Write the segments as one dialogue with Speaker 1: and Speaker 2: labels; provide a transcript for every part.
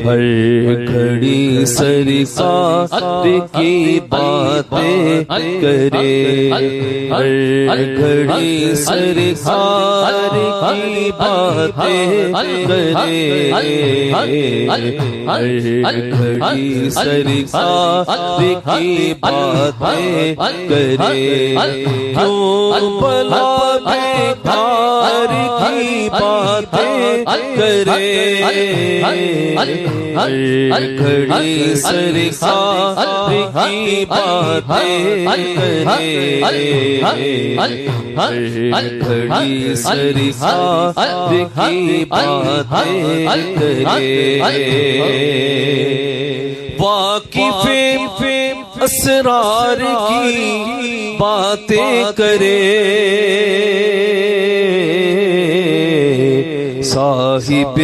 Speaker 1: ہر گھڑی سرکار کی باتیں کرے، ہر گھڑی سرکار کی باتیں کرے، ہر گھڑی سرکار کی باتیں کرے، کیوں بھلا بیکار کی باتیں کرے، ہر گھڑی سرکار کی باتیں کرے، ہر گھڑی سرکار کی باتیں کرے، واقف اسرار کی باتیں کرے، صاحب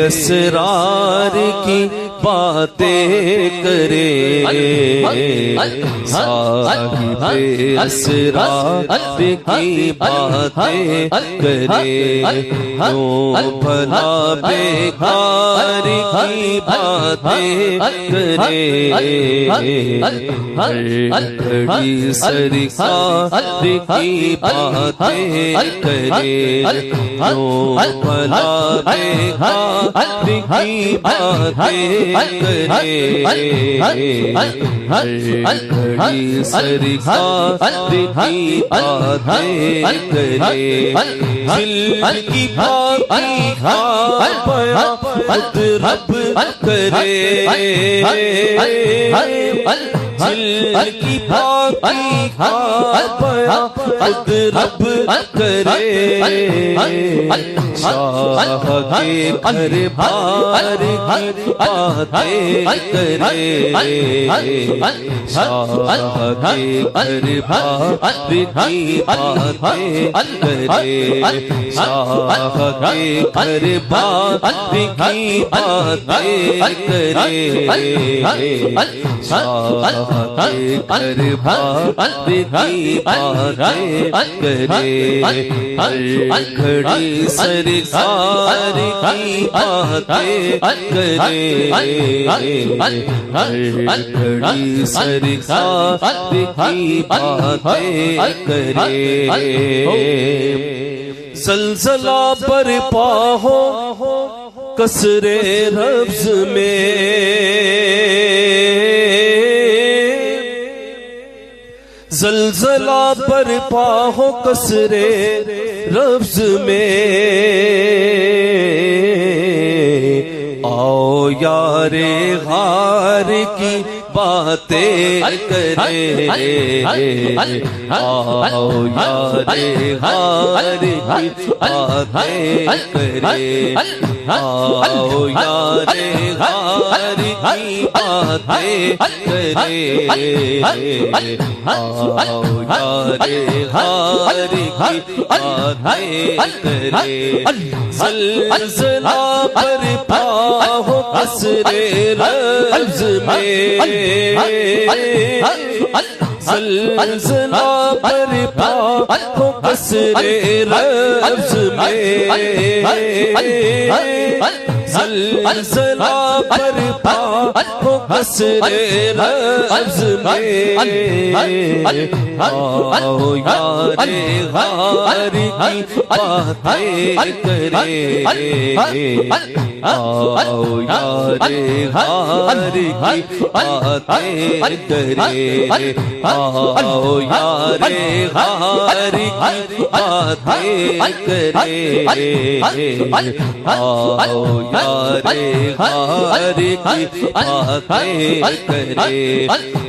Speaker 1: اسرار کی باتیں کرے، صاحب اسرار کی باتیں کرے، کیوں بھلا بیکار کی باتیں کرے، ہر گھڑی سرکار کی باتیں کرے، کیوں بھلا بیکار کی باتیں کرے، ہر گھڑی سرکار کی باتیں کرے، دل کی پاکی خواہ پیا خود رب کرے، دل کی پاکی خواہ پیا خود رب کرے، شاہ کے گھر بار کی باتیں کرے، شاہ کے گھر بار کی باتیں کرے، شاہ کے گھر بار کی باتیں کرے، شاہ کے گھر بار کی باتیں کرے، ہر گھڑی سرکار کی باتیں کرے، ہر گھڑی سرکار کی باتیں کرے، زلزلہ برپا ہو کسر لفظ میں، زلزلہ برپا ہو کسر لفظ میں، آؤ یار غار کی باتیں کرے، آؤ یار غار کی باتیں کرے، آؤ یار غار کی باتیں کرے، آؤ یار غار کی باتیں کرے، زلزلہ برپا ہو کسر لفظ میں، زلزلہ برپا ہو کسر لفظ میں، زلزلہ برپا ہو کسر لفظ میں، آؤ یار غار کی باتیں کرے، آؤ یار غار کی باتیں کرے، آؤ یار غار کی باتیں کرے، آؤ یار غار کی باتیں کرے۔